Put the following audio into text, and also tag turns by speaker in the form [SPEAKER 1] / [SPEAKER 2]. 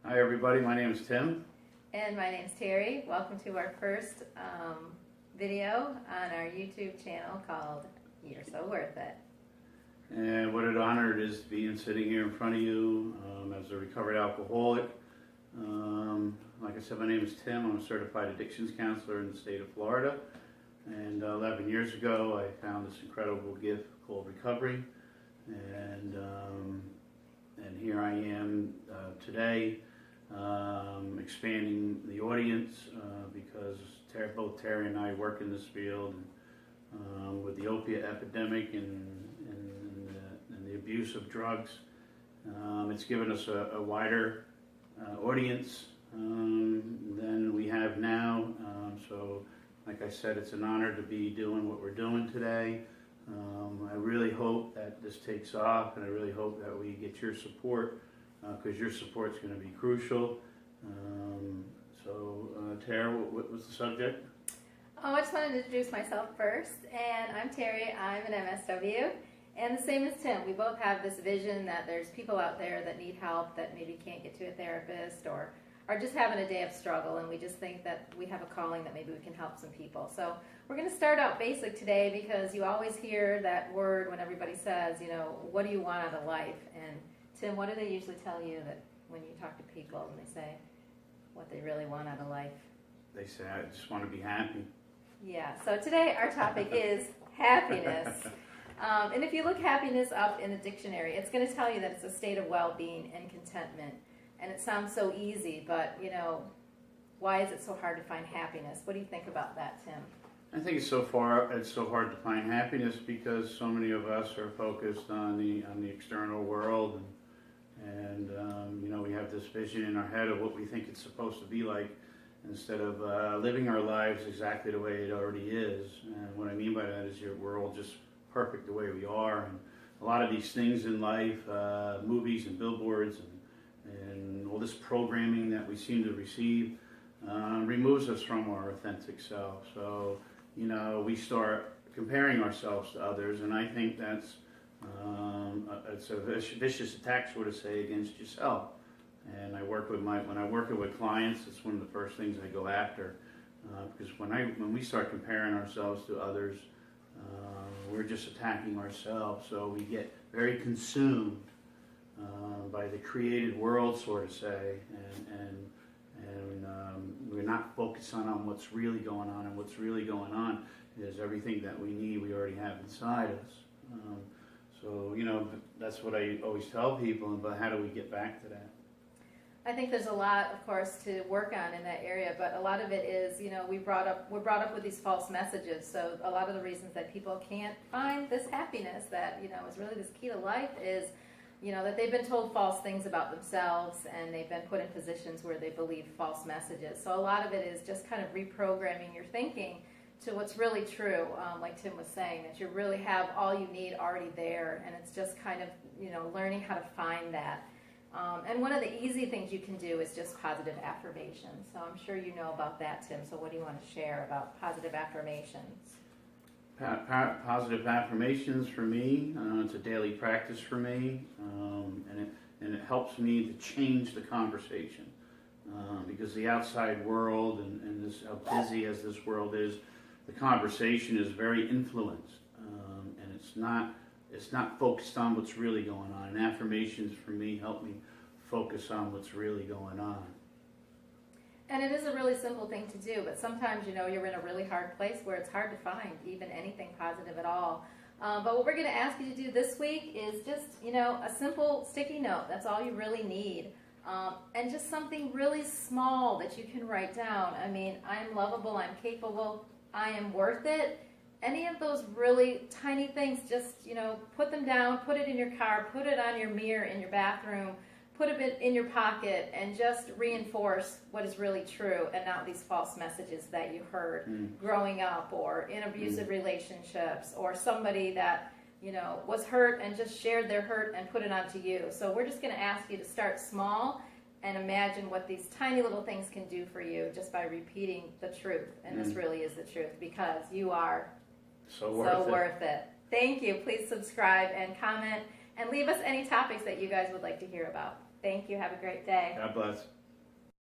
[SPEAKER 1] Hi everybody, my name is Tim.
[SPEAKER 2] And my name's Terry. Welcome to our first video on our YouTube channel called You're So Worth It.
[SPEAKER 1] And what an honor it is to be sitting here in front of you as a recovered alcoholic. Like I said, my name is Tim. I'm a certified addictions counselor in the state of Florida. And 11 years ago, I found this incredible gift called recovery. And here I am today, expanding the audience because both Terry and I work in this field with the opiate epidemic and the abuse of drugs. It's given us a wider audience than we have now. So, like I said, it's an honor to be doing what we're doing today. I really hope that this takes off, and I really hope that we get your support because your support is going to be crucial. Tara, what was the subject?
[SPEAKER 2] Oh, I just wanted to introduce myself first. And I'm Terry. I'm an MSW. And the same as Tim, we both have this vision that there's people out there that need help, that maybe can't get to a therapist or are just having a day of struggle, and we just think that we have a calling that maybe we can help some people. So we're going to start out basic today because you always hear that word when everybody says, you know, what do you want out of life? And Tim, what do they usually tell you that when you talk to people and they say what they really want out of life?
[SPEAKER 1] They say, I just want to be happy.
[SPEAKER 2] Yeah, so today our topic is happiness. And if you look happiness up in the dictionary, it's going to tell you that it's a state of well-being and contentment. And it sounds so easy, but, you know, why is it so hard to find happiness? What do you think about that, Tim?
[SPEAKER 1] I think it's so hard to find happiness because so many of us are focused on the external world, and you know, we have this vision in our head of what we think it's supposed to be like, instead of living our lives exactly the way it already is. And what I mean by that is we're all just perfect the way we are, and a lot of these things in life, movies and billboards and all this programming that we seem to receive removes us from our authentic self. So, you know, we start comparing ourselves to others, and I think that's it's a vicious attack, so to say, against yourself. And when I work with clients, it's one of the first things I go after, because when we start comparing ourselves to others, we're just attacking ourselves. So we get very consumed by the created world, sort of say, and we're not focused on what's really going on. And what's really going on is everything that we need, we already have inside us. So, you know, that's what I always tell people. But how do we get back to that?
[SPEAKER 2] I think there's a lot, of course, to work on in that area, but a lot of it is, you know, we're brought up with these false messages. So a lot of the reasons that people can't find this happiness that, you know, is really this key to life is, you know, that they've been told false things about themselves, and they've been put in positions where they believe false messages. So a lot of it is just kind of reprogramming your thinking to what's really true, like Tim was saying, that you really have all you need already there, and it's just kind of, you know, learning how to find that. And one of the easy things you can do is just positive affirmations. So I'm sure you know about that, Tim. So what do you want to share about positive affirmations?
[SPEAKER 1] Positive affirmations for me, it's a daily practice for me, and it helps me to change the conversation, because the outside world and this, how busy as this world is, the conversation is very influenced, and it's not focused on what's really going on. And affirmations for me help me focus on what's really going on.
[SPEAKER 2] And it is a really simple thing to do, but sometimes, you know, you're in a really hard place where it's hard to find even anything positive at all. But what we're going to ask you to do this week is just, you know, a simple sticky note. That's all you really need. And just something really small that you can write down. I mean, I am lovable, I'm capable, I am worth it. Any of those really tiny things, just, you know, put them down, put it in your car, put it on your mirror in your bathroom, put it in your pocket, and just reinforce what is really true and not these false messages that you heard growing up or in abusive relationships, or somebody that, you know, was hurt and just shared their hurt and put it onto you. So we're just going to ask you to start small and imagine what these tiny little things can do for you just by repeating the truth. And this really is the truth, because you are so worth it. Thank you. Please subscribe and comment and leave us any topics that you guys would like to hear about. Thank you. Have a great day.
[SPEAKER 1] God bless.